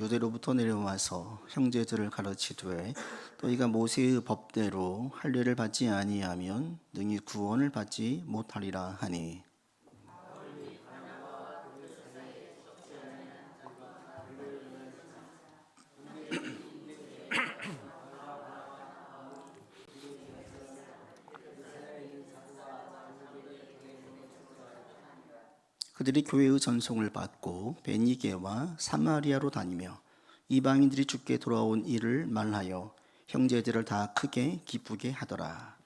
유대로부터 내려와서 형제들을 가르치되 너희가 모세의 법대로 할례를 받지 아니하면 능히 구원을 받지 못하리라 하니, 그들이 교회의 전송을 받고 베니게와 사마리아로 다니며 이방인들이 주께 돌아온 일을 말하여 형제들을 다 크게 기쁘게 하더라.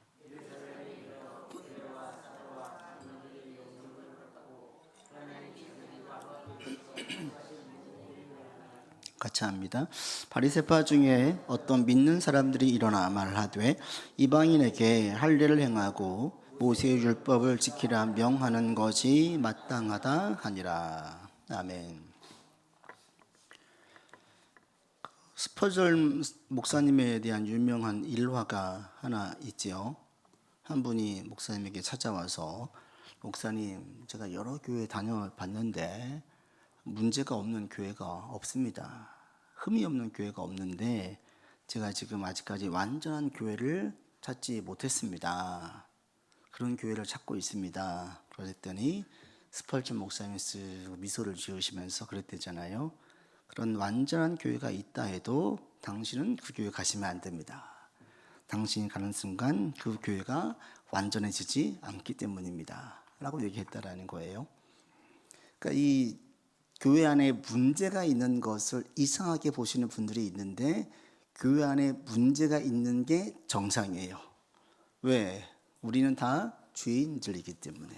같이 합니다. 바리새파 중에 어떤 믿는 사람들이 일어나 말하되 이방인에게 할례를 행하고 모세의 율법을 지키라 명하는 것이 마땅하다 하니라. 아멘. 스퍼전 목사님에 대한 유명한 일화가 하나 있지요. 한 분이 목사님에게 찾아와서, 목사님, 제가 여러 교회 다녀봤는데 문제가 없는 교회가 없습니다. 흠이 없는 교회가 없는데 제가 지금 아직까지 완전한 교회를 찾지 못했습니다. 그런 교회를 찾고 있습니다. 그랬더니 스펄전 목사님이 미소를 지으시면서 그랬대잖아요. 그런 완전한 교회가 있다 해도 당신은 그 교회 가시면 안 됩니다. 당신이 가는 순간 그 교회가 완전해지지 않기 때문입니다. 라고 얘기했다라는 거예요. 그러니까 이 교회 안에 문제가 있는 것을 이상하게 보시는 분들이 있는데, 교회 안에 문제가 있는 게 정상이에요. 왜? 우리는 다 죄인들이기 때문에,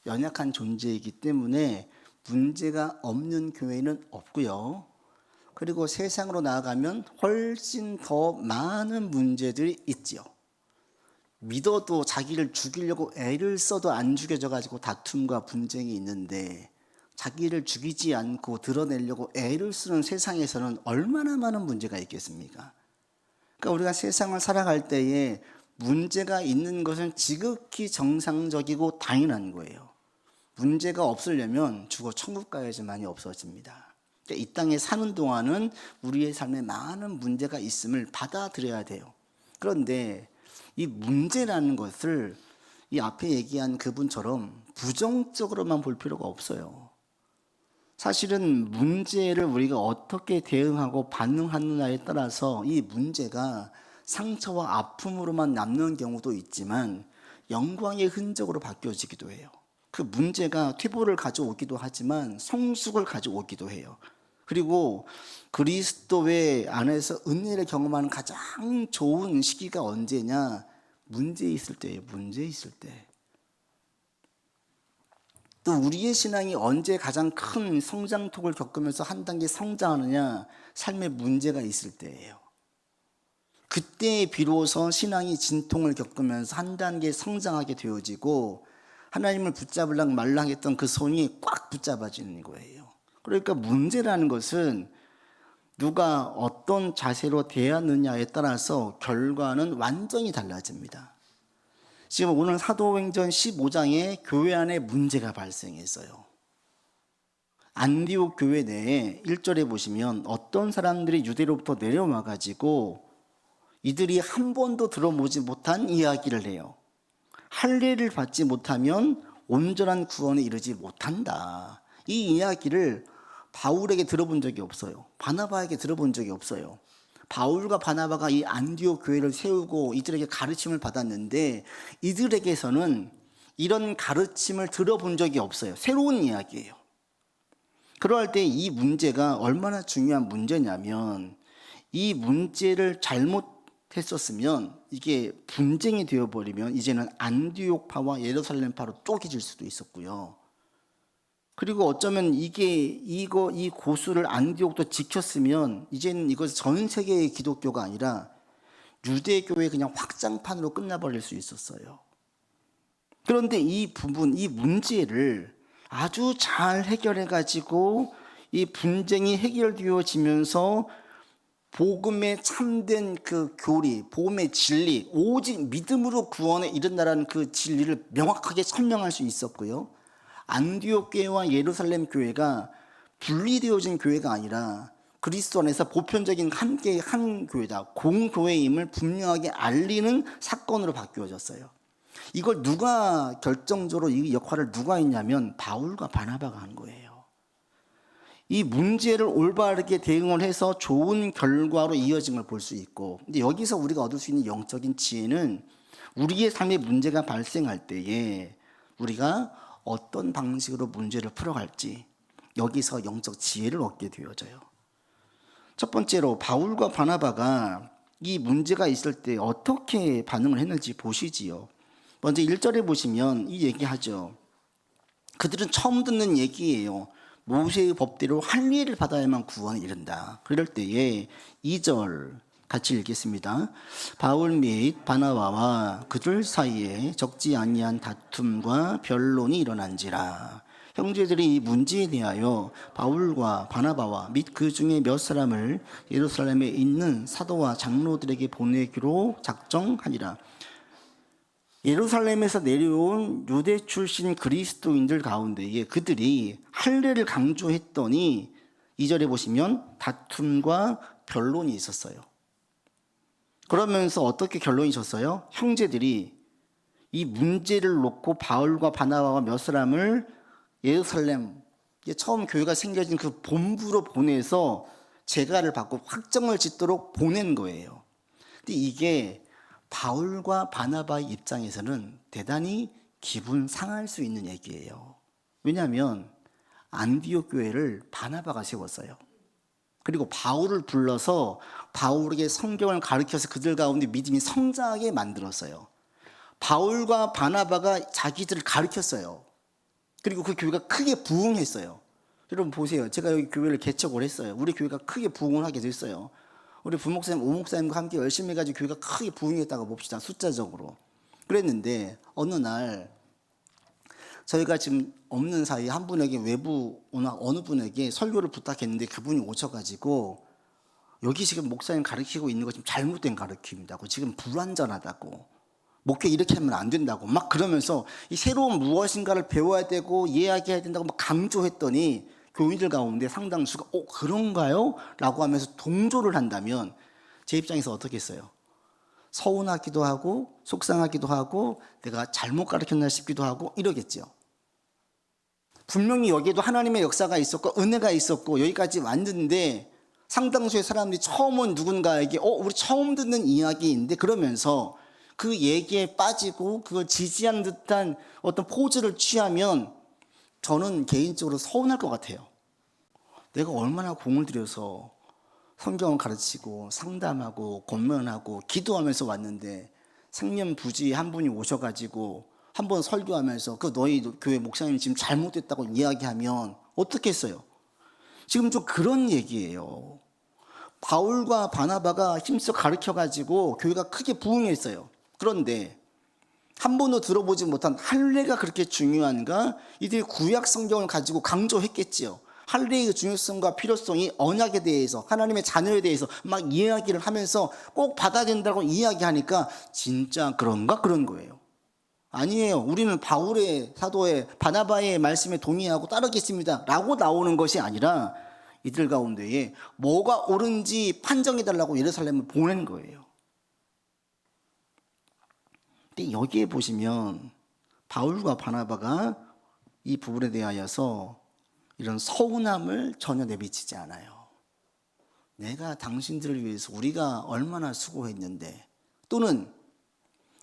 연약한 존재이기 때문에 문제가 없는 교회는 없고요. 그리고 세상으로 나아가면 훨씬 더 많은 문제들이 있지요. 믿어도 자기를 죽이려고 애를 써도 안 죽여져 가지고 다툼과 분쟁이 있는데, 자기를 죽이지 않고 드러내려고 애를 쓰는 세상에서는 얼마나 많은 문제가 있겠습니까? 그러니까 우리가 세상을 살아갈 때에 문제가 있는 것은 지극히 정상적이고 당연한 거예요. 문제가 없으려면 죽어 천국 가야지만이 없어집니다. 그러니까 이 땅에 사는 동안은 우리의 삶에 많은 문제가 있음을 받아들여야 돼요. 그런데 이 문제라는 것을 이 앞에 얘기한 그분처럼 부정적으로만 볼 필요가 없어요. 사실은 문제를 우리가 어떻게 대응하고 반응하느냐에 따라서 이 문제가 상처와 아픔으로만 남는 경우도 있지만 영광의 흔적으로 바뀌어지기도 해요. 그 문제가 퇴보를 가져오기도 하지만 성숙을 가져오기도 해요. 그리고 그리스도의 안에서 은혜를 경험하는 가장 좋은 시기가 언제냐? 문제 있을 때예요. 문제 있을 때. 또 우리의 신앙이 언제 가장 큰 성장통을 겪으면서 한 단계 성장하느냐? 삶에 문제가 있을 때예요. 그때 비로소 신앙이 진통을 겪으면서 한 단계 성장하게 되어지고, 하나님을 붙잡으려고 말랑했던 그 손이 꽉 붙잡아지는 거예요. 그러니까 문제라는 것은 누가 어떤 자세로 대하느냐에 따라서 결과는 완전히 달라집니다. 지금 오늘 사도행전 15장에 교회 안에 문제가 발생했어요. 안디옥 교회 내에 1절에 보시면 어떤 사람들이 유대로부터 내려와 가지고 이들이 한 번도 들어보지 못한 이야기를 해요. 할례를 받지 못하면 온전한 구원에 이르지 못한다. 이 이야기를 바울에게 들어본 적이 없어요. 바나바에게 들어본 적이 없어요. 바울과 바나바가 이 안디옥 교회를 세우고 이들에게 가르침을 받았는데 이들에게서는 이런 가르침을 들어본 적이 없어요. 새로운 이야기예요. 그럴 때 이 문제가 얼마나 중요한 문제냐면, 이 문제를 잘못했었으면 이게 분쟁이 되어버리면 이제는 안디옥파와 예루살렘파로 쪼개질 수도 있었고요. 그리고 어쩌면 이 고수를 안디옥도 지켰으면 이제는 이것이 전 세계의 기독교가 아니라 유대교의 그냥 확장판으로 끝나버릴 수 있었어요. 그런데 이 부분, 이 문제를 아주 잘 해결해가지고 이 분쟁이 해결되어지면서 복음의 참된 그 교리, 복음의 진리, 오직 믿음으로 구원에 이른다라는 그 진리를 명확하게 설명할 수 있었고요. 안디옥 교회와 예루살렘 교회가 분리되어진 교회가 아니라 그리스도 안에서 보편적인 함께 한 교회다, 공교회임을 분명하게 알리는 사건으로 바뀌어졌어요. 이걸 누가 결정적으로 이 역할을 누가 했냐면 바울과 바나바가 한 거예요. 이 문제를 올바르게 대응을 해서 좋은 결과로 이어진 걸 볼 수 있고, 근데 여기서 우리가 얻을 수 있는 영적인 지혜는 우리의 삶에 문제가 발생할 때에 우리가 어떤 방식으로 문제를 풀어갈지, 여기서 영적 지혜를 얻게 되어져요. 첫 번째로 바울과 바나바가 이 문제가 있을 때 어떻게 반응을 했는지 보시지요. 먼저 1절에 보시면 이 얘기하죠. 그들은 처음 듣는 얘기예요. 모세의 법대로 할례를 받아야만 구원에 이른다. 그럴 때에 2절 같이 읽겠습니다. 바울 및 바나바와 그들 사이에 적지 아니한 다툼과 변론이 일어난지라. 형제들이 이 문제에 대하여 바울과 바나바와 및 그 중에 몇 사람을 예루살렘에 있는 사도와 장로들에게 보내기로 작정하니라. 예루살렘에서 내려온 유대 출신 그리스도인들 가운데에 그들이 할례를 강조했더니 2절에 보시면 다툼과 변론이 있었어요. 그러면서 어떻게 결론이 졌어요? 형제들이 이 문제를 놓고 바울과 바나바와 몇 사람을 예루살렘, 처음 교회가 생겨진 그 본부로 보내서 재가를 받고 확정을 짓도록 보낸 거예요. 근데 이게 바울과 바나바의 입장에서는 대단히 기분 상할 수 있는 얘기예요. 왜냐하면 안디옥 교회를 바나바가 세웠어요. 그리고 바울을 불러서 바울에게 성경을 가르쳐서 그들 가운데 믿음이 성장하게 만들었어요. 바울과 바나바가 자기들을 가르쳤어요. 그리고 그 교회가 크게 부흥했어요. 여러분 보세요. 제가 여기 교회를 개척을 했어요. 우리 교회가 크게 부흥을 하게 됐어요. 우리 부목사님, 오목사님과 함께 열심히 해가지고 교회가 크게 부흥했다고 봅시다. 숫자적으로. 그랬는데 어느 날 저희가 지금 없는 사이에 한 분에게 외부 어느 분에게 설교를 부탁했는데 그분이 오셔가지고 여기 지금 목사님 가르치고 있는 거 지금 잘못된 가르침이다고, 지금 불완전하다고, 목회 이렇게 하면 안 된다고 막 그러면서 이 새로운 무엇인가를 배워야 되고 이야기해야 된다고 막 강조했더니 교인들 가운데 상당수가 그런가요? 라고 하면서 동조를 한다면 제 입장에서 어떻겠어요? 서운하기도 하고 속상하기도 하고 내가 잘못 가르쳤나 싶기도 하고 이러겠죠. 분명히 여기에도 하나님의 역사가 있었고 은혜가 있었고 여기까지 왔는데 상당수의 사람들이 처음 온 누군가에게 우리 처음 듣는 이야기인데 그러면서 그 얘기에 빠지고 그걸 지지하는 듯한 어떤 포즈를 취하면 저는 개인적으로 서운할 것 같아요. 내가 얼마나 공을 들여서 성경을 가르치고 상담하고 권면하고 기도하면서 왔는데 생년부지 한 분이 오셔가지고 한번 설교하면서 그 너희 교회 목사님 지금 잘못됐다고 이야기하면 어떻겠어요? 지금 좀 그런 얘기예요. 바울과 바나바가 힘써 가르쳐가지고 교회가 크게 부흥했어요. 그런데 한 번도 들어보지 못한 할례가 그렇게 중요한가? 이들이 구약 성경을 가지고 강조했겠지요. 할례의 중요성과 필요성이 언약에 대해서 하나님의 자녀에 대해서 막 이야기를 하면서 꼭 받아야 된다고 이야기하니까 진짜 그런가? 그런 거예요. 아니에요. 우리는 바울의 사도의 바나바의 말씀에 동의하고 따르겠습니다 라고 나오는 것이 아니라 이들 가운데에 뭐가 옳은지 판정해달라고 예루살렘을 보낸 거예요. 근데 여기에 보시면 바울과 바나바가 이 부분에 대하여서 이런 서운함을 전혀 내비치지 않아요. 내가 당신들을 위해서 우리가 얼마나 수고했는데, 또는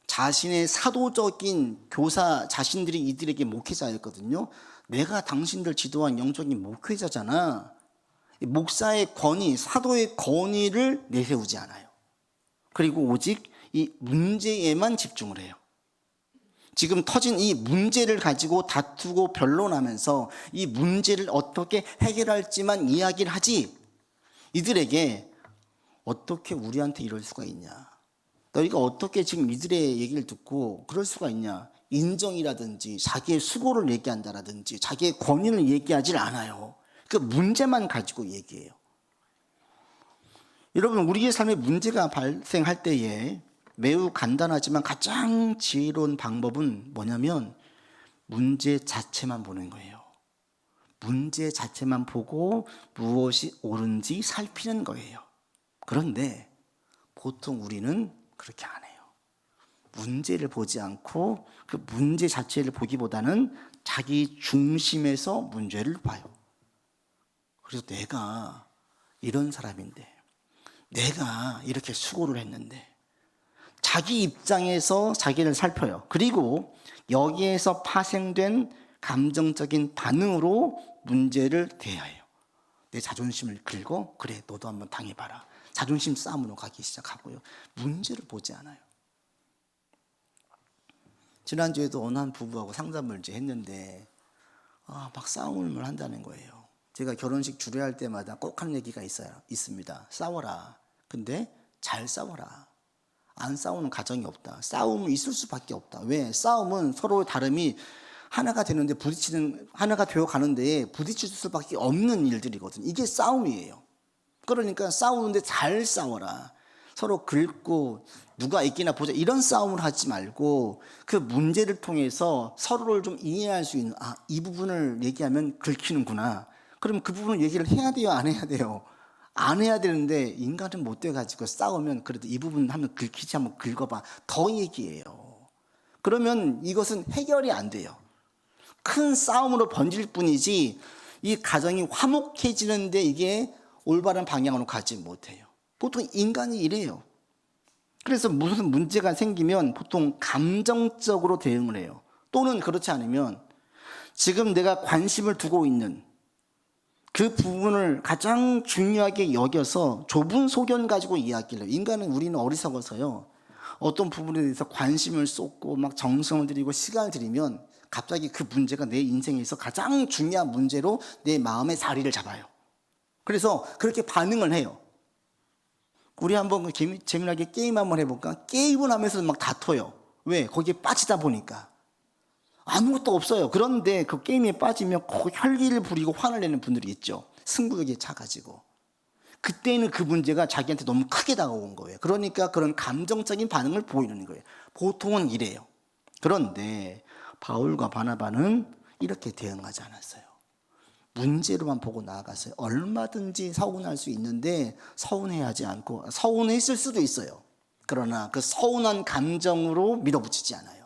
자신의 사도적인 교사 자신들이 이들에게 목회자였거든요. 내가 당신들 지도한 영적인 목회자잖아. 목사의 권위, 사도의 권위를 내세우지 않아요. 그리고 오직 이 문제에만 집중을 해요. 지금 터진 이 문제를 가지고 다투고 변론하면서 이 문제를 어떻게 해결할지만 이야기를 하지, 이들에게 어떻게 우리한테 이럴 수가 있냐, 너희가 어떻게 지금 이들의 얘기를 듣고 그럴 수가 있냐, 인정이라든지 자기의 수고를 얘기한다라든지 자기의 권위를 얘기하질 않아요. 그 문제만 가지고 얘기해요. 여러분, 우리의 삶에 문제가 발생할 때에 매우 간단하지만 가장 지혜로운 방법은 뭐냐면 문제 자체만 보는 거예요. 문제 자체만 보고 무엇이 옳은지 살피는 거예요. 그런데 보통 우리는 그렇게 안 해요. 문제를 보지 않고 그 문제 자체를 보기보다는 자기 중심에서 문제를 봐요. 그래서 내가 이런 사람인데, 내가 이렇게 수고를 했는데, 자기 입장에서 자기를 살펴요. 그리고 여기에서 파생된 감정적인 반응으로 문제를 대해요. 내 자존심을 긁고, 그래 너도 한번 당해봐라. 자존심 싸움으로 가기 시작하고요. 문제를 보지 않아요. 지난주에도 어느 한 부부하고 상담을 이제 했는데 막 싸움을 한다는 거예요. 제가 결혼식 주례할 때마다 꼭 하는 얘기가 있습니다. 싸워라. 근데 잘 싸워라. 안 싸우는 가정이 없다. 싸움은 있을 수밖에 없다. 왜? 싸움은 서로의 다름이 하나가 되는데 하나가 되어 가는데 부딪힐 수밖에 없는 일들이거든. 이게 싸움이에요. 그러니까 싸우는데 잘 싸워라. 서로 긁고 누가 이기나 보자 이런 싸움을 하지 말고 그 문제를 통해서 서로를 좀 이해할 수 있는 이 부분을 얘기하면 긁히는구나. 그럼 그 부분을 얘기를 해야 돼요? 안 해야 돼요? 안 해야 되는데 인간은 못 돼가지고 싸우면 그래도 이 부분 하면 긁히지 한번 긁어봐. 더 얘기해요. 그러면 이것은 해결이 안 돼요. 큰 싸움으로 번질 뿐이지 이 가정이 화목해지는데 이게 올바른 방향으로 가지 못해요. 보통 인간이 이래요. 그래서 무슨 문제가 생기면 보통 감정적으로 대응을 해요. 또는 그렇지 않으면 지금 내가 관심을 두고 있는 그 부분을 가장 중요하게 여겨서 좁은 소견 가지고 이야기를 해요. 우리는 어리석어서요. 어떤 부분에 대해서 관심을 쏟고 막 정성을 들이고 시간을 들이면 갑자기 그 문제가 내 인생에서 가장 중요한 문제로 내 마음의 자리를 잡아요. 그래서 그렇게 반응을 해요. 우리 한번 재미나게 게임 한번 해볼까? 게임을 하면서 막 다퉈요. 왜? 거기에 빠지다 보니까. 아무것도 없어요. 그런데 그 게임에 빠지면 혈기를 부리고 화를 내는 분들이 있죠. 승부욕에 차가지고. 그때는 그 문제가 자기한테 너무 크게 다가온 거예요. 그러니까 그런 감정적인 반응을 보이는 거예요. 보통은 이래요. 그런데 바울과 바나바는 이렇게 대응하지 않았어요. 문제로만 보고 나아갔어요. 얼마든지 서운할 수 있는데 서운해하지 않고, 서운했을 수도 있어요. 그러나 그 서운한 감정으로 밀어붙이지 않아요.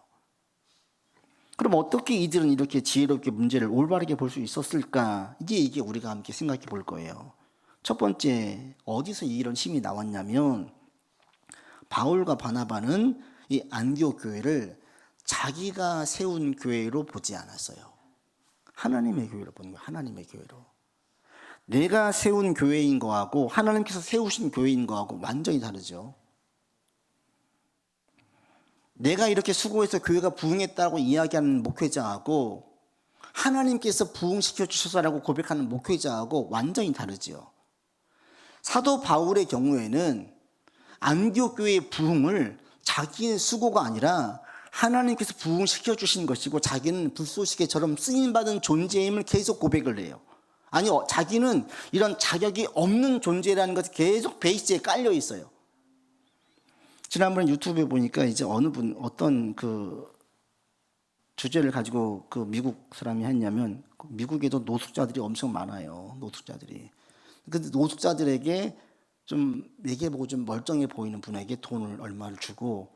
그럼 어떻게 이들은 이렇게 지혜롭게 문제를 올바르게 볼 수 있었을까? 이게 우리가 함께 생각해 볼 거예요. 첫 번째, 어디서 이런 힘이 나왔냐면 바울과 바나바는 이 안디옥 교회를 자기가 세운 교회로 보지 않았어요. 하나님의 교회로 보는 거예요. 하나님의 교회로. 내가 세운 교회인 거하고 하나님께서 세우신 교회인 거하고 완전히 다르죠. 내가 이렇게 수고해서 교회가 부흥했다고 이야기하는 목회자하고 하나님께서 부흥시켜 주셔서라고 고백하는 목회자하고 완전히 다르죠. 사도 바울의 경우에는 안디옥 교회의 부흥을 자기의 수고가 아니라 하나님께서 부흥시켜 주신 것이고 자기는 불쏘시개처럼 쓰임받은 존재임을 계속 고백을 해요. 아니, 자기는 이런 자격이 없는 존재라는 것이 계속 베이스에 깔려 있어요. 지난번에 유튜브에 보니까 이제 어떤 그 주제를 가지고 그 미국 사람이 했냐면 미국에도 노숙자들이 엄청 많아요. 노숙자들이. 근데 노숙자들에게 좀 얘기해보고 좀 멀쩡해 보이는 분에게 돈을 얼마를 주고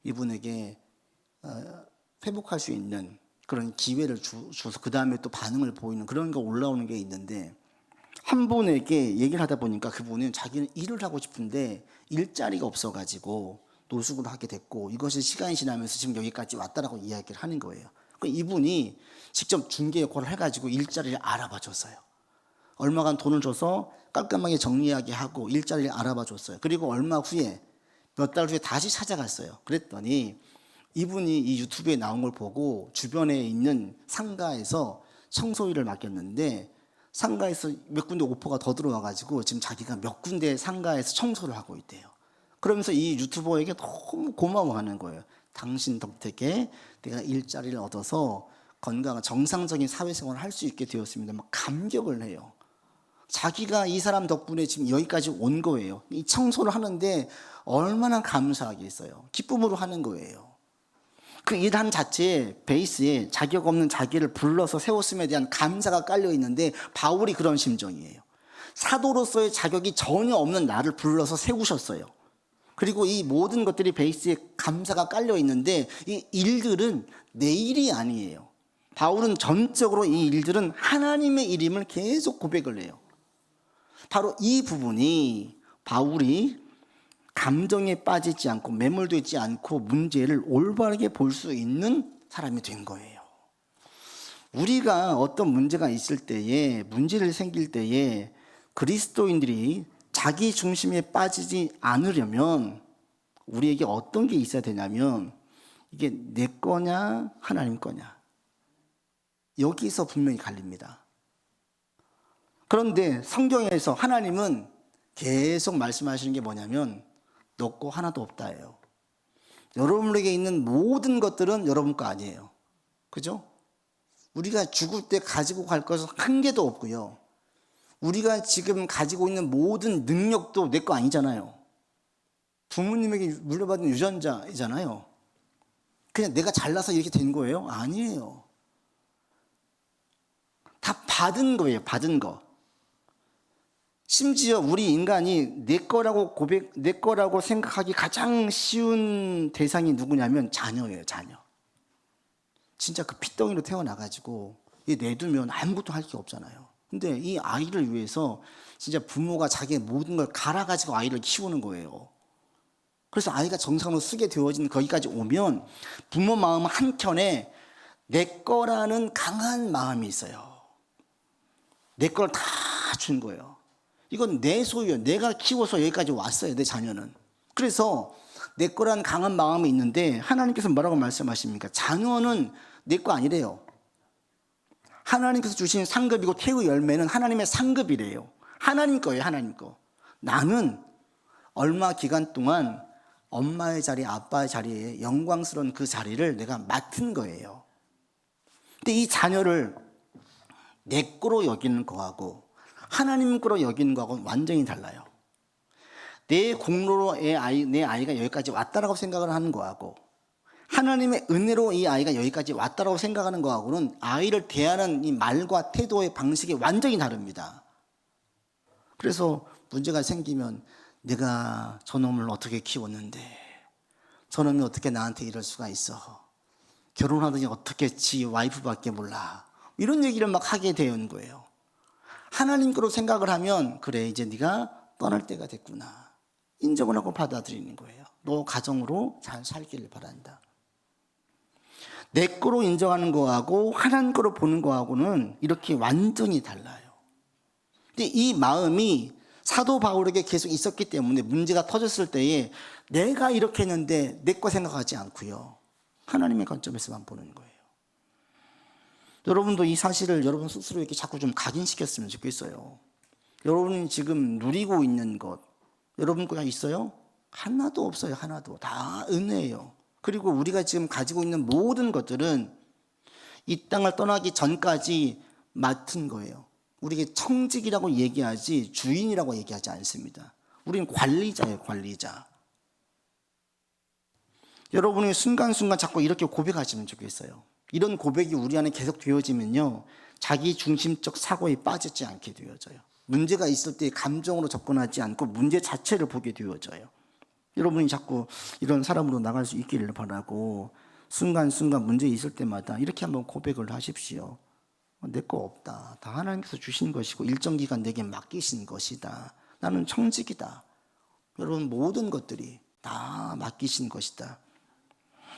이분에게 회복할 수 있는 그런 기회를 줘서 그 다음에 또 반응을 보이는 그런 거 올라오는 게 있는데 한 분에게 얘기를 하다 보니까 그분은 자기는 일을 하고 싶은데 일자리가 없어가지고 노숙을 하게 됐고 이것이 시간이 지나면서 지금 여기까지 왔다라고 이야기를 하는 거예요. 이분이 직접 중개 역할을 해가지고 일자리를 알아봐 줬어요. 얼마간 돈을 줘서 깔끔하게 정리하게 하고 일자리를 알아봐 줬어요. 그리고 얼마 후에 몇 달 후에 다시 찾아갔어요. 그랬더니 이분이 이 유튜브에 나온 걸 보고 주변에 있는 상가에서 청소일을 맡겼는데 상가에서 몇 군데 오퍼가 더 들어와가지고 지금 자기가 몇 군데 상가에서 청소를 하고 있대요. 그러면서 이 유튜버에게 너무 고마워하는 거예요. 당신 덕택에 내가 일자리를 얻어서 건강한 정상적인 사회생활을 할 수 있게 되었습니다. 막 감격을 해요. 자기가 이 사람 덕분에 지금 여기까지 온 거예요. 이 청소를 하는데 얼마나 감사하겠어요. 기쁨으로 하는 거예요. 그 일한 자체에 베이스에 자격 없는 자기를 불러서 세웠음에 대한 감사가 깔려 있는데 바울이 그런 심정이에요. 사도로서의 자격이 전혀 없는 나를 불러서 세우셨어요. 그리고 이 모든 것들이 베이스에 감사가 깔려 있는데 이 일들은 내 일이 아니에요. 바울은 전적으로 이 일들은 하나님의 일임을 계속 고백을 해요. 바로 이 부분이 바울이 감정에 빠지지 않고 매몰되지 않고 문제를 올바르게 볼 수 있는 사람이 된 거예요. 우리가 어떤 문제가 있을 때에, 문제를 생길 때에 그리스도인들이 자기 중심에 빠지지 않으려면 우리에게 어떤 게 있어야 되냐면 이게 내 거냐 하나님 거냐, 여기서 분명히 갈립니다. 그런데 성경에서 하나님은 계속 말씀하시는 게 뭐냐면 너 거 하나도 없다예요. 여러분에게 있는 모든 것들은 여러분 거 아니에요. 그죠? 우리가 죽을 때 가지고 갈 것은 한 개도 없고요. 우리가 지금 가지고 있는 모든 능력도 내 거 아니잖아요. 부모님에게 물려받은 유전자이잖아요. 그냥 내가 잘나서 이렇게 된 거예요? 아니에요. 다 받은 거예요. 받은 거. 심지어 우리 인간이 내 거라고 생각하기 가장 쉬운 대상이 누구냐면 자녀예요, 자녀. 진짜 그 핏덩이로 태어나가지고 내두면 아무것도 할 게 없잖아요. 근데 이 아이를 위해서 진짜 부모가 자기의 모든 걸 갈아가지고 아이를 키우는 거예요. 그래서 아이가 정상으로 쓰게 되어진 거기까지 오면 부모 마음 한켠에 내 거라는 강한 마음이 있어요. 내 걸 다 준 거예요. 이건 내 소유예요. 내가 키워서 여기까지 왔어요, 내 자녀는. 그래서 내 거라는 강한 마음이 있는데 하나님께서 뭐라고 말씀하십니까? 자녀는 내 거 아니래요. 하나님께서 주신 상급이고 태의 열매는 하나님의 상급이래요. 하나님 거예요, 하나님 거. 나는 얼마 기간 동안 엄마의 자리, 아빠의 자리에 영광스러운 그 자리를 내가 맡은 거예요. 근데 이 자녀를 내 거로 여기는 거하고 하나님 거로 여기는 거하고는 완전히 달라요. 내 공로로 내 아이가 여기까지 왔다라고 생각을 하는 거하고 하나님의 은혜로 이 아이가 여기까지 왔다라고 생각하는 거하고는 아이를 대하는 이 말과 태도의 방식이 완전히 다릅니다. 그래서 문제가 생기면 내가 저놈을 어떻게 키웠는데 저놈이 어떻게 나한테 이럴 수가 있어, 결혼하더니 어떻게 지 와이프밖에 몰라, 이런 얘기를 막 하게 되는 거예요. 하나님 거로 생각을 하면 그래, 이제 네가 떠날 때가 됐구나, 인정을 하고 받아들이는 거예요. 너 가정으로 잘 살기를 바란다. 내 거로 인정하는 거하고 하나님 거로 보는 거하고는 이렇게 완전히 달라요. 근데 이 마음이 사도 바울에게 계속 있었기 때문에 문제가 터졌을 때에 내가 이렇게 했는데 내 거 생각하지 않고요, 하나님의 관점에서만 보는 거예요. 여러분도 이 사실을 여러분 스스로 이렇게 자꾸 좀 각인시켰으면 좋겠어요. 여러분이 지금 누리고 있는 것, 여러분 거가 있어요? 하나도 없어요. 하나도. 다 은혜예요. 그리고 우리가 지금 가지고 있는 모든 것들은 이 땅을 떠나기 전까지 맡은 거예요. 우리에게 청직이라고 얘기하지 주인이라고 얘기하지 않습니다. 우리는 관리자예요, 관리자. 여러분이 순간순간 자꾸 이렇게 고백하시면 좋겠어요. 이런 고백이 우리 안에 계속 되어지면요, 자기 중심적 사고에 빠지지 않게 되어져요. 문제가 있을 때 감정으로 접근하지 않고 문제 자체를 보게 되어져요. 여러분이 자꾸 이런 사람으로 나갈 수 있기를 바라고 순간순간 문제 있을 때마다 이렇게 한번 고백을 하십시오. 내 거 없다. 다 하나님께서 주신 것이고 일정 기간 내게 맡기신 것이다. 나는 청직이다. 여러분 모든 것들이 다 맡기신 것이다.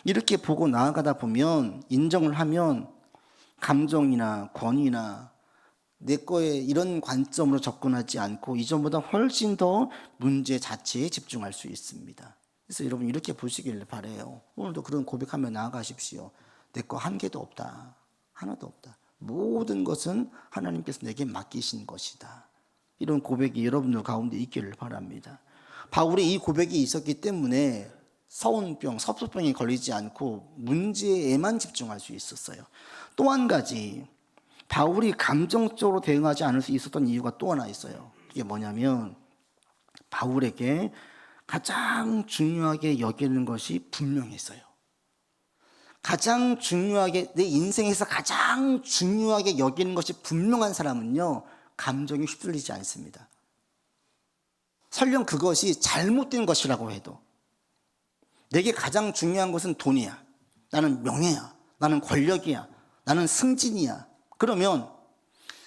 이렇게 보고 나아가다 보면, 인정을 하면 감정이나 권위나 내 거에 이런 관점으로 접근하지 않고 이전보다 훨씬 더 문제 자체에 집중할 수 있습니다. 그래서 여러분 이렇게 보시길 바라요. 오늘도 그런 고백하며 나아가십시오. 내 거 한 개도 없다. 하나도 없다. 모든 것은 하나님께서 내게 맡기신 것이다. 이런 고백이 여러분들 가운데 있기를 바랍니다. 바울이 이 고백이 있었기 때문에 서운병, 섭소병에 걸리지 않고 문제에만 집중할 수 있었어요. 또 한 가지, 바울이 감정적으로 대응하지 않을 수 있었던 이유가 또 하나 있어요. 이게 뭐냐면 바울에게 가장 중요하게 여기는 것이 분명했어요. 가장 중요하게, 내 인생에서 가장 중요하게 여기는 것이 분명한 사람은요, 감정이 휩쓸리지 않습니다. 설령 그것이 잘못된 것이라고 해도, 내게 가장 중요한 것은 돈이야, 나는 명예야, 나는 권력이야, 나는 승진이야. 그러면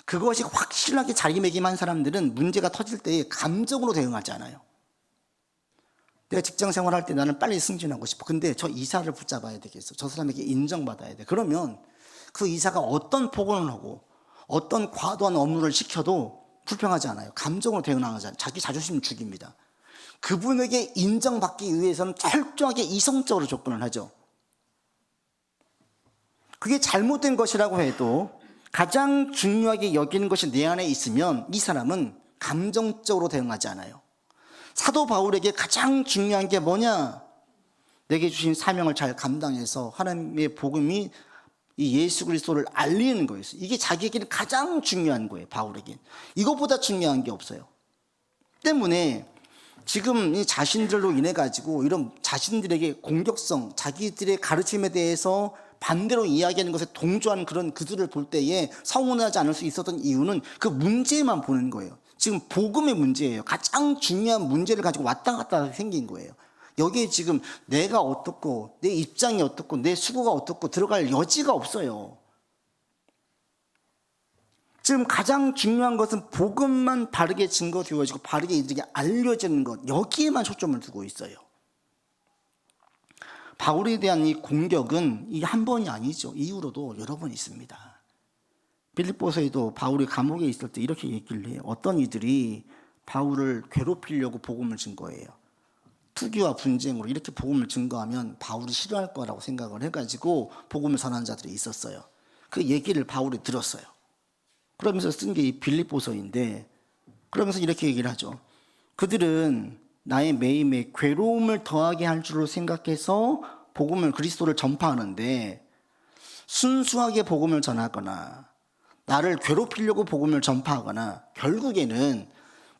그것이 확실하게 자리매김한 사람들은 문제가 터질 때에 감정으로 대응하지 않아요. 내가 직장 생활할 때 나는 빨리 승진하고 싶어. 근데 저 이사를 붙잡아야 되겠어. 저 사람에게 인정받아야 돼. 그러면 그 이사가 어떤 폭언을 하고 어떤 과도한 업무를 시켜도 불평하지 않아요. 감정으로 대응하지 않아요. 자기 자존심 죽입니다. 그분에게 인정받기 위해서는 철저하게 이성적으로 접근을 하죠. 그게 잘못된 것이라고 해도 가장 중요하게 여기는 것이 내 안에 있으면 이 사람은 감정적으로 대응하지 않아요. 사도 바울에게 가장 중요한 게 뭐냐? 내게 주신 사명을 잘 감당해서 하나님의 복음이 이 예수 그리스도를 알리는 거였어요. 이게 자기에게는 가장 중요한 거예요. 바울에게는 이것보다 중요한 게 없어요. 때문에 지금 이 자신들로 인해 가지고 이런 자신들에게 공격성, 자기들의 가르침에 대해서 반대로 이야기하는 것에 동조하는 그런 그들을 볼 때에 서운하지 않을 수 있었던 이유는 그 문제만 보는 거예요. 지금 복음의 문제예요. 가장 중요한 문제를 가지고 왔다 갔다 생긴 거예요. 여기에 지금 내가 어떻고 내 입장이 어떻고 내 수고가 어떻고 들어갈 여지가 없어요. 지금 가장 중요한 것은 복음만 바르게 증거되어지고 바르게 이들에게 알려지는 것, 여기에만 초점을 두고 있어요. 바울에 대한 이 공격은 이 한 번이 아니죠. 이후로도 여러 번 있습니다. 빌립보서에도 바울이 감옥에 있을 때 이렇게 얘기를 해요. 어떤 이들이 바울을 괴롭히려고 복음을 증거해요. 투기와 분쟁으로 이렇게 복음을 증거하면 바울이 싫어할 거라고 생각을 해가지고 복음을 전하는 자들이 있었어요. 그 얘기를 바울이 들었어요. 그러면서 쓴 게 이 빌립보서인데, 그러면서 이렇게 얘기를 하죠. 그들은 나의 매임에 괴로움을 더하게 할 줄로 생각해서 복음을, 그리스도를 전파하는데 순수하게 복음을 전하거나 나를 괴롭히려고 복음을 전파하거나 결국에는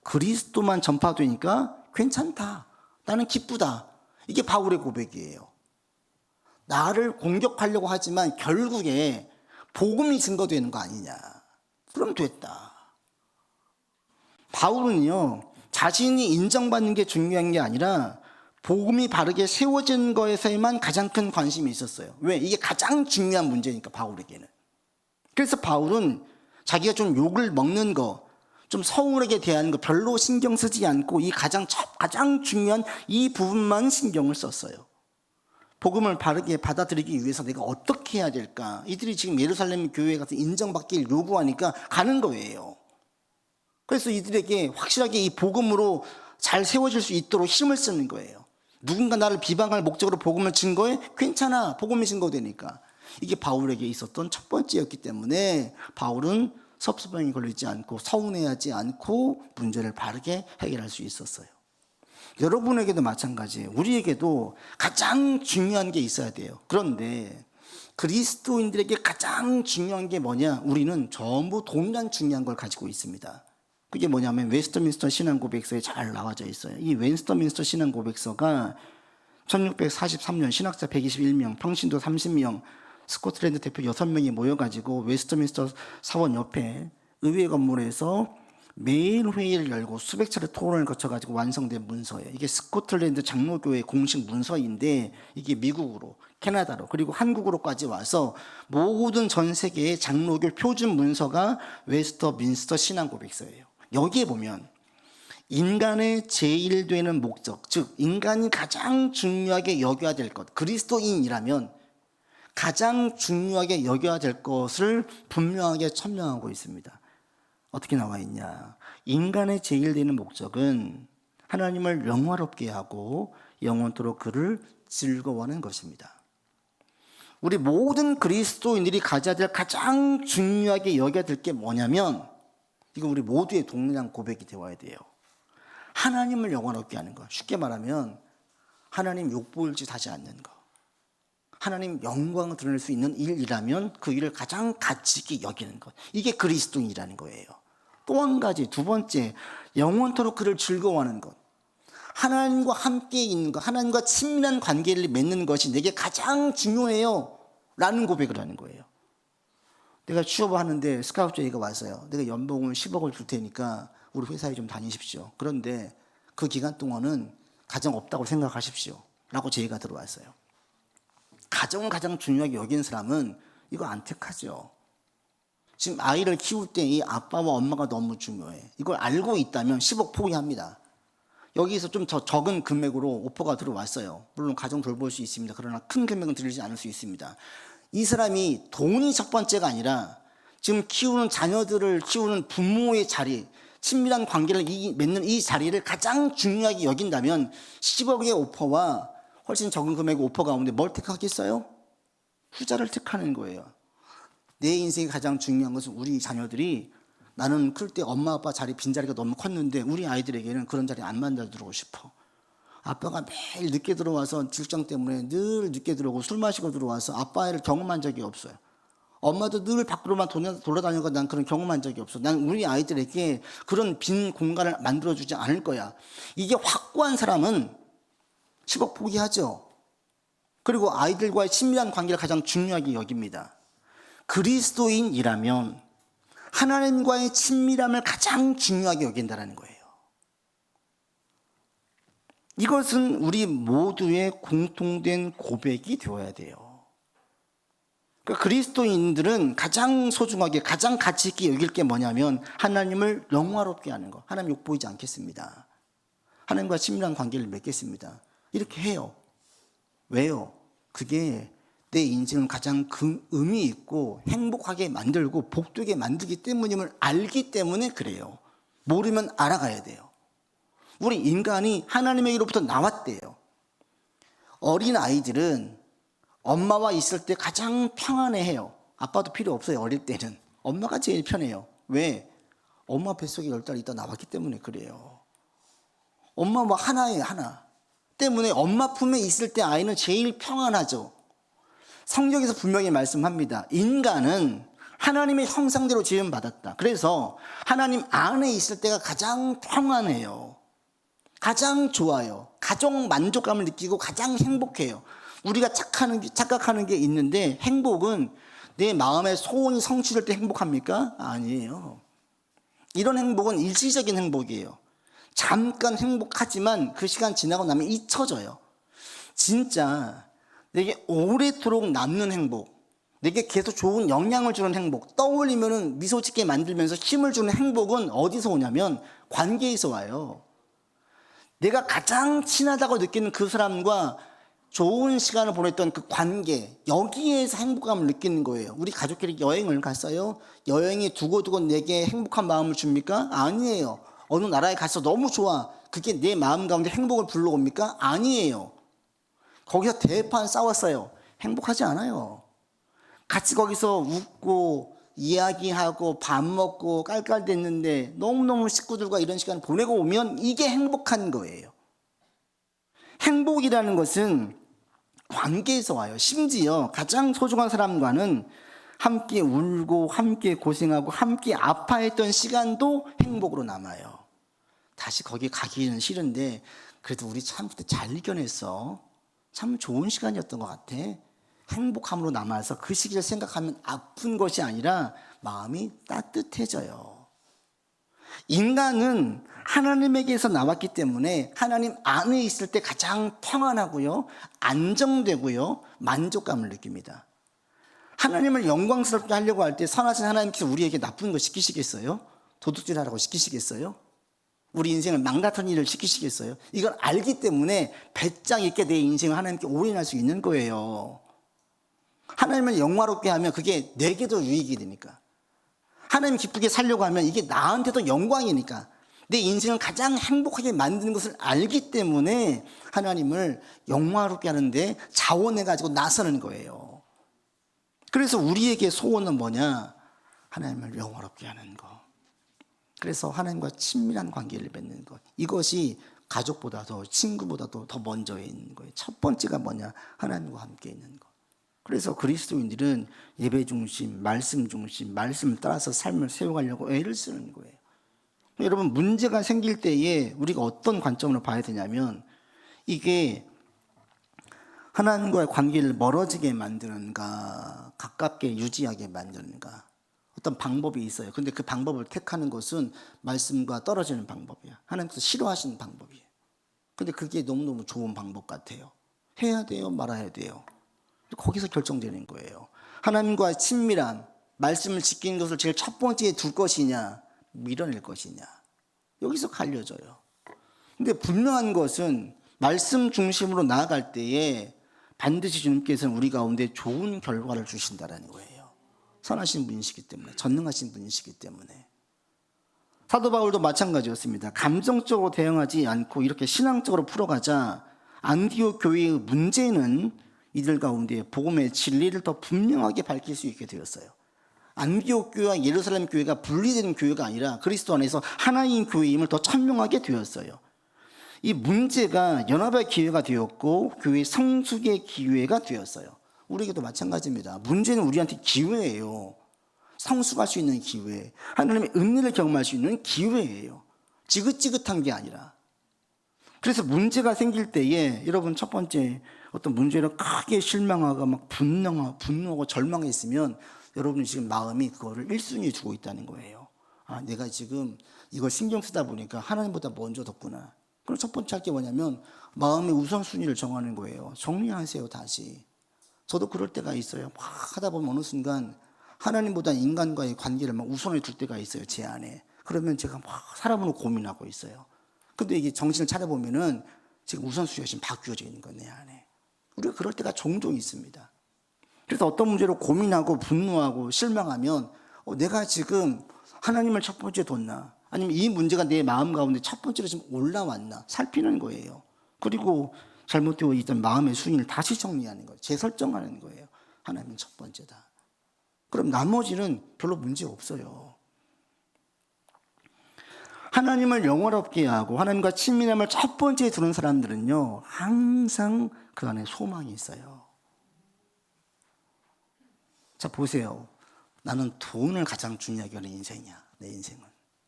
그리스도만 전파되니까 괜찮다, 나는 기쁘다. 이게 바울의 고백이에요. 나를 공격하려고 하지만 결국에 복음이 증거되는 거 아니냐. 그럼 됐다. 바울은요, 자신이 인정받는 게 중요한 게 아니라 복음이 바르게 세워진 거에서만 가장 큰 관심이 있었어요. 왜? 이게 가장 중요한 문제니까, 바울에게는. 그래서 바울은 자기가 좀 욕을 먹는 거, 좀 서운하게 대하는 거 별로 신경 쓰지 않고 이 가장 중요한 이 부분만 신경을 썼어요. 복음을 바르게 받아들이기 위해서 내가 어떻게 해야 될까? 이들이 지금 예루살렘 교회에 가서 인정받기를 요구하니까 가는 거예요. 그래서 이들에게 확실하게 이 복음으로 잘 세워질 수 있도록 힘을 쓰는 거예요. 누군가 나를 비방할 목적으로 복음을 증거해? 괜찮아, 복음이 증거되니까. 이게 바울에게 있었던 첫 번째였기 때문에 바울은 섭섭함이 걸리지 않고 서운해하지 않고 문제를 바르게 해결할 수 있었어요. 여러분에게도 마찬가지예요. 우리에게도 가장 중요한 게 있어야 돼요. 그런데 그리스도인들에게 가장 중요한 게 뭐냐? 우리는 전부 동일한 중요한 걸 가지고 있습니다. 그게 뭐냐면 웨스트민스터 신앙고백서에 잘 나와져 있어요. 이 웨스트민스터 신앙고백서가 1643년 신학자 121명, 평신도 30명, 스코틀랜드 대표 6명이 모여가지고 웨스트민스터 사원 옆에 의회 건물에서 매일 회의를 열고 수백 차례 토론을 거쳐가지고 완성된 문서예요. 이게 스코틀랜드 장로교회 공식 문서인데 이게 미국으로, 캐나다로, 그리고 한국으로까지 와서 모든 전 세계의 장로교 표준 문서가 웨스트민스터 신앙고백서예요. 여기에 보면 인간의 제일 되는 목적, 즉 인간이 가장 중요하게 여겨야 될 것, 그리스도인이라면 가장 중요하게 여겨야 될 것을 분명하게 천명하고 있습니다. 어떻게 나와 있냐? 인간의 제일 되는 목적은 하나님을 영화롭게 하고 영원토록 그를 즐거워하는 것입니다. 우리 모든 그리스도인들이 가져야 될 가장 중요하게 여겨야 될 게 뭐냐면, 이거 우리 모두의 동일한 고백이 되어야 돼요. 하나님을 영화롭게 하는 것. 쉽게 말하면 하나님 욕보일 짓 하지 않는 것. 하나님 영광을 드러낼 수 있는 일이라면 그 일을 가장 가치 있게 여기는 것. 이게 그리스도인이라는 거예요. 또 한 가지, 두 번째, 영원토록 그를 즐거워하는 것. 하나님과 함께 있는 것, 하나님과 친밀한 관계를 맺는 것이 내게 가장 중요해요. 라는 고백을 하는 거예요. 내가 취업을 하는데 스카우트 제의가 왔어요. 내가 연봉을 10억을 줄 테니까 우리 회사에 좀 다니십시오. 그런데 그 기간 동안은 가정 없다고 생각하십시오. 라고 제의가 들어왔어요. 가정을 가장 중요하게 여기는 사람은 이거 안 택하죠. 지금 아이를 키울 때 이 아빠와 엄마가 너무 중요해. 이걸 알고 있다면 10억 포기합니다. 여기서 좀 더 적은 금액으로 오퍼가 들어왔어요. 물론 가정 돌볼 수 있습니다. 그러나 큰 금액은 들리지 않을 수 있습니다. 이 사람이 돈이 첫 번째가 아니라 지금 키우는 자녀들을 키우는 부모의 자리, 친밀한 관계를 맺는 이 자리를 가장 중요하게 여긴다면 10억의 오퍼와 훨씬 적은 금액의 오퍼 가운데 뭘 택하겠어요? 후자를 택하는 거예요. 내 인생이 가장 중요한 것은 우리 자녀들이 나는 클 때 엄마 아빠 자리 빈자리가 너무 컸는데 우리 아이들에게는 그런 자리 안 만들어주고 싶어. 아빠가 매일 늦게 들어와서 직장 때문에 늘 늦게 들어오고 술 마시고 들어와서 아빠를 경험한 적이 없어요. 엄마도 늘 밖으로만 돌아다니고 난 그런 경험한 적이 없어. 난 우리 아이들에게 그런 빈 공간을 만들어주지 않을 거야. 이게 확고한 사람은 10억 포기하죠. 그리고 아이들과의 친밀한 관계를 가장 중요하게 여깁니다. 그리스도인이라면 하나님과의 친밀함을 가장 중요하게 여긴다는 거예요. 이것은 우리 모두의 공통된 고백이 되어야 돼요. 그러니까 그리스도인들은 가장 소중하게 가장 가치 있게 여길 게 뭐냐면 하나님을 영화롭게 하는 거. 하나님 욕보이지 않겠습니다. 하나님과 친밀한 관계를 맺겠습니다. 이렇게 해요. 왜요? 그게 내 인생을 가장 의미 있고 행복하게 만들고 복되게 만들기 때문임을 알기 때문에 그래요. 모르면 알아가야 돼요. 우리 인간이 하나님에게로부터 나왔대요. 어린 아이들은 엄마와 있을 때 가장 평안해해요. 아빠도 필요 없어요. 어릴 때는 엄마가 제일 편해요. 왜? 엄마 뱃속에 10달 있다 나왔기 때문에 그래요. 엄마 뭐 하나예요. 하나 때문에 엄마 품에 있을 때 아이는 제일 평안하죠. 성경에서 분명히 말씀합니다. 인간은 하나님의 형상대로 지음받았다. 그래서 하나님 안에 있을 때가 가장 평안해요. 가장 좋아요. 가정 만족감을 느끼고 가장 행복해요. 우리가 착각하는 게 있는데 행복은 내 마음의 소원이 성취될 때 행복합니까? 아니에요. 이런 행복은 일시적인 행복이에요. 잠깐 행복하지만 그 시간 지나고 나면 잊혀져요. 진짜 내게 오래도록 남는 행복, 내게 계속 좋은 영향을 주는 행복, 떠올리면 미소 짓게 만들면서 힘을 주는 행복은 어디서 오냐면 관계에서 와요. 내가 가장 친하다고 느끼는 그 사람과 좋은 시간을 보냈던 그 관계, 여기에서 행복감을 느끼는 거예요. 우리 가족끼리 여행을 갔어요. 여행이 두고두고 내게 행복한 마음을 줍니까? 아니에요. 어느 나라에 가서 너무 좋아. 그게 내 마음 가운데 행복을 불러옵니까? 아니에요. 거기서 대판 싸웠어요. 행복하지 않아요. 같이 거기서 웃고 이야기하고 밥 먹고 깔깔댔는데 너무너무 식구들과 이런 시간을 보내고 오면 이게 행복한 거예요. 행복이라는 것은 관계에서 와요. 심지어 가장 소중한 사람과는 함께 울고 함께 고생하고 함께 아파했던 시간도 행복으로 남아요. 다시 거기 가기는 싫은데 그래도 우리 참 그때 잘 이겨냈어. 참 좋은 시간이었던 것 같아. 행복함으로 남아서 그 시기를 생각하면 아픈 것이 아니라 마음이 따뜻해져요. 인간은 하나님에게서 나왔기 때문에 하나님 안에 있을 때 가장 평안하고요, 안정되고요, 만족감을 느낍니다. 하나님을 영광스럽게 하려고 할 때 선하신 하나님께서 우리에게 나쁜 거 시키시겠어요? 도둑질하라고 시키시겠어요? 우리 인생을 망가뜨린 일을 시키시겠어요? 이걸 알기 때문에 배짱 있게 내 인생을 하나님께 올인할 수 있는 거예요. 하나님을 영화롭게 하면 그게 내게도 유익이 되니까. 하나님 기쁘게 살려고 하면 이게 나한테도 영광이니까. 내 인생을 가장 행복하게 만드는 것을 알기 때문에 하나님을 영화롭게 하는데 자원해가지고 나서는 거예요. 그래서 우리에게 소원은 뭐냐? 하나님을 영화롭게 하는 거. 그래서 하나님과 친밀한 관계를 맺는 것. 이것이 가족보다도 친구보다도 더 먼저 있는 거예요. 첫 번째가 뭐냐? 하나님과 함께 있는 것. 그래서 그리스도인들은 예배 중심, 말씀 중심, 말씀을 따라서 삶을 세워가려고 애를 쓰는 거예요. 여러분, 문제가 생길 때에 우리가 어떤 관점으로 봐야 되냐면 이게 하나님과의 관계를 멀어지게 만드는가, 가깝게 유지하게 만드는가. 어떤 방법이 있어요. 근데 그 방법을 택하는 것은 말씀과 떨어지는 방법이야. 하나님께서 싫어하시는 방법이에요. 근데 그게 너무너무 좋은 방법 같아요. 해야 돼요, 말아야 돼요. 거기서 결정되는 거예요. 하나님과 친밀한 말씀을 지키는 것을 제일 첫 번째에 둘 것이냐, 밀어낼 것이냐. 여기서 갈려져요. 근데 분명한 것은 말씀 중심으로 나아갈 때에 반드시 주님께서는 우리 가운데 좋은 결과를 주신다는 거예요. 선하신 분이시기 때문에, 전능하신 분이시기 때문에. 사도 바울도 마찬가지였습니다. 감정적으로 대응하지 않고 이렇게 신앙적으로 풀어가자 안디옥 교회의 문제는 이들 가운데 복음의 진리를 더 분명하게 밝힐 수 있게 되었어요. 안디옥 교회와 예루살렘 교회가 분리되는 교회가 아니라 그리스도 안에서 하나인 교회임을 더 천명하게 되었어요. 이 문제가 연합의 기회가 되었고 교회 성숙의 기회가 되었어요. 우리에게도 마찬가지입니다. 문제는 우리한테 기회예요. 성숙할 수 있는 기회, 하나님의 은혜를 경험할 수 있는 기회예요. 지긋지긋한 게 아니라. 그래서 문제가 생길 때에 여러분 첫 번째 어떤 문제를 크게 실망하고 막 분노하고 절망했으면 여러분 지금 마음이 그거를 1순위에 두고 있다는 거예요. 아, 내가 지금 이걸 신경 쓰다 보니까 하나님보다 먼저 뒀구나. 그럼 첫 번째 할 게 뭐냐면 마음의 우선순위를 정하는 거예요. 정리하세요, 다시. 저도 그럴 때가 있어요. 막 하다 보면 어느 순간 하나님보다 인간과의 관계를 막 우선에 둘 때가 있어요, 제 안에. 그러면 제가 막 사람으로 고민하고 있어요. 근데 이게 정신을 차려보면은 지금 우선순위가 지금 바뀌어져 있는 거예요, 내 안에. 우리가 그럴 때가 종종 있습니다. 그래서 어떤 문제로 고민하고 분노하고 실망하면 내가 지금 하나님을 첫 번째 뒀나? 아니면 이 문제가 내 마음 가운데 첫 번째로 지금 올라왔나? 살피는 거예요. 그리고 잘못되어 있던 마음의 순위를 다시 정리하는 거예요. 재설정하는 거예요. 하나님은 첫 번째다. 그럼 나머지는 별로 문제 없어요. 하나님을 영원롭게 하고 하나님과 친밀함을 첫 번째에 두는 사람들은요, 항상 그 안에 소망이 있어요. 자, 보세요. 나는 돈을 가장 중요하게 하는 인생이야, 내 인생은.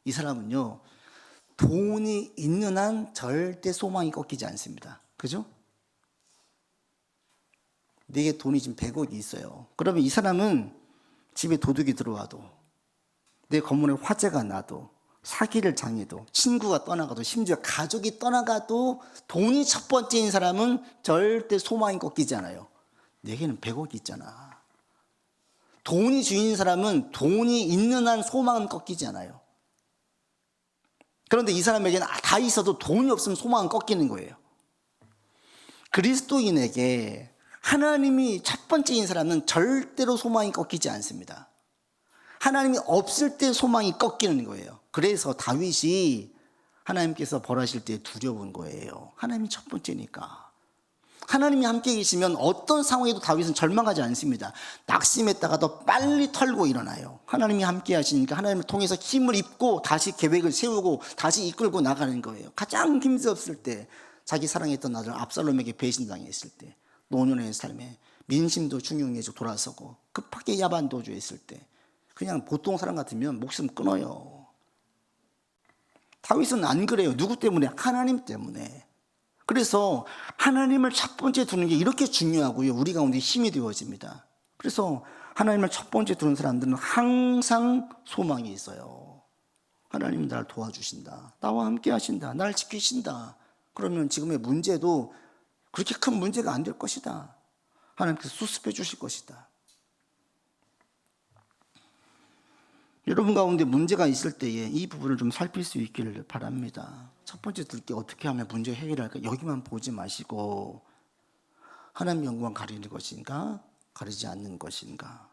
이 사람은요, 돈이 있는 한 절대 소망이 꺾이지 않습니다. 그죠? 내게 돈이 지금 100억이 있어요. 그러면 이 사람은 집에 도둑이 들어와도, 내 건물에 화재가 나도, 사기를 당해도, 친구가 떠나가도, 심지어 가족이 떠나가도 돈이 첫 번째인 사람은 절대 소망이 꺾이지 않아요. 내게는 100억이 있잖아. 돈이 주인인 사람은 돈이 있는 한 소망은 꺾이지 않아요. 그런데 이 사람에게는 다 있어도 돈이 없으면 소망은 꺾이는 거예요. 그리스도인에게 하나님이 첫 번째인 사람은 절대로 소망이 꺾이지 않습니다. 하나님이 없을 때 소망이 꺾이는 거예요. 그래서 다윗이 하나님께서 벌하실 때 두려운 거예요. 하나님이 첫 번째니까. 하나님이 함께 계시면 어떤 상황에도 다윗은 절망하지 않습니다. 낙심했다가도 빨리 털고 일어나요. 하나님이 함께 하시니까 하나님을 통해서 힘을 입고 다시 계획을 세우고 다시 이끌고 나가는 거예요. 가장 힘들었을 때, 자기 사랑했던 아들 압살롬에게 배신당했을 때, 노년의 삶에 민심도 중용해서 돌아서고 급하게 야반 도주했을 때, 그냥 보통 사람 같으면 목숨 끊어요. 다윗은 안 그래요. 누구 때문에? 하나님 때문에. 그래서 하나님을 첫 번째 두는 게 이렇게 중요하고요, 우리 가운데 힘이 되어집니다. 그래서 하나님을 첫 번째 두는 사람들은 항상 소망이 있어요. 하나님은 나를 도와주신다, 나와 함께 하신다, 나를 지키신다. 그러면 지금의 문제도 그렇게 큰 문제가 안 될 것이다. 하나님께서 수습해 주실 것이다. 여러분 가운데 문제가 있을 때에 이 부분을 좀 살필 수 있기를 바랍니다. 첫 번째 들게 어떻게 하면 문제 해결할까? 여기만 보지 마시고 하나님 영광 가리는 것인가? 가리지 않는 것인가?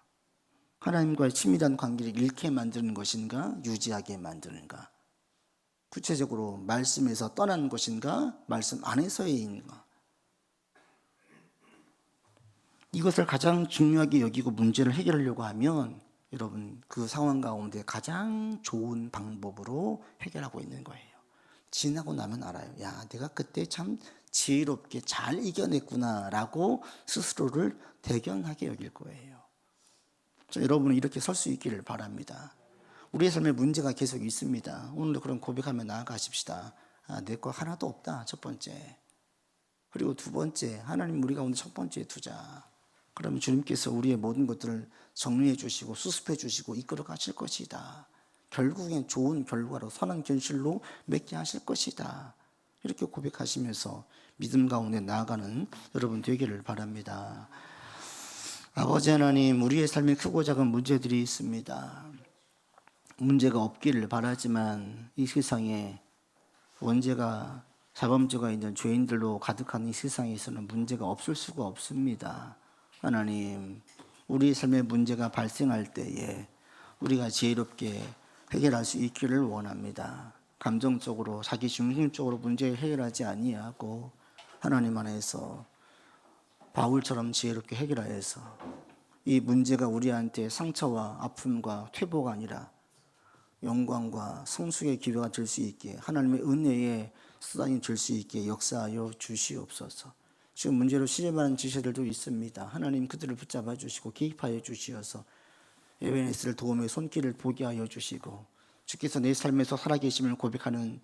하나님과의 친밀한 관계를 잃게 만드는 것인가? 유지하게 만드는가? 구체적으로 말씀에서 떠나는 것인가? 말씀 안에서의 인가? 이것을 가장 중요하게 여기고 문제를 해결하려고 하면 여러분 그 상황 가운데 가장 좋은 방법으로 해결하고 있는 거예요. 지나고 나면 알아요. 야, 내가 그때 참 지혜롭게 잘 이겨냈구나 라고 스스로를 대견하게 여길 거예요. 여러분은 이렇게 설 수 있기를 바랍니다. 우리의 삶에 문제가 계속 있습니다. 오늘도 그런 고백하며 나아가십시다. 내 거 하나도 없다, 첫 번째. 그리고 두 번째, 하나님 우리 가운데 첫 번째에 두자. 그러면 주님께서 우리의 모든 것들을 정리해 주시고 수습해 주시고 이끌어 가실 것이다. 결국엔 좋은 결과로 선한 결실로 맺게 하실 것이다. 이렇게 고백하시면서 믿음 가운데 나아가는 여러분 되기를 바랍니다. 아버지 하나님, 우리의 삶에 크고 작은 문제들이 있습니다. 문제가 없기를 바라지만 이 세상에 원죄가 자범죄가 있는 죄인들로 가득한 이 세상에서는 문제가 없을 수가 없습니다. 하나님, 우리 삶의 문제가 발생할 때에 우리가 지혜롭게 해결할 수 있기를 원합니다. 감정적으로 자기 중심적으로 문제를 해결하지 아니하고 하나님 안에서 바울처럼 지혜롭게 해결하여서 이 문제가 우리한테 상처와 아픔과 퇴보가 아니라 영광과 성숙의 기회가 될 수 있게 하나님의 은혜의 수단이 될 수 있게 역사하여 주시옵소서. 지금 문제로 시름하는 지체들도 있습니다. 하나님 그들을 붙잡아 주시고 개입하여 주시어서 에베네스를 도움의 손길을 보게 하여 주시고 주께서 내 삶에서 살아계심을 고백하는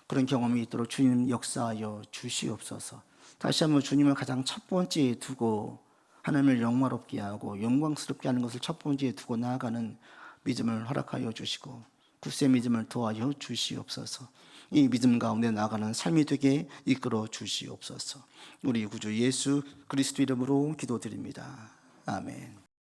그런 경험이 있도록 주님 역사하여 주시옵소서. 다시 한번 주님을 가장 첫 번째에 두고 하나님을 영화롭게 하고 영광스럽게 하는 것을 첫 번째에 두고 나아가는 믿음을 허락하여 주시고 굳세 믿음을 도하여 주시옵소서. 이 믿음 가운데 나아가는 삶이 되게 이끌어 주시옵소서. 우리 구주 예수 그리스도 이름으로 기도드립니다. 아멘.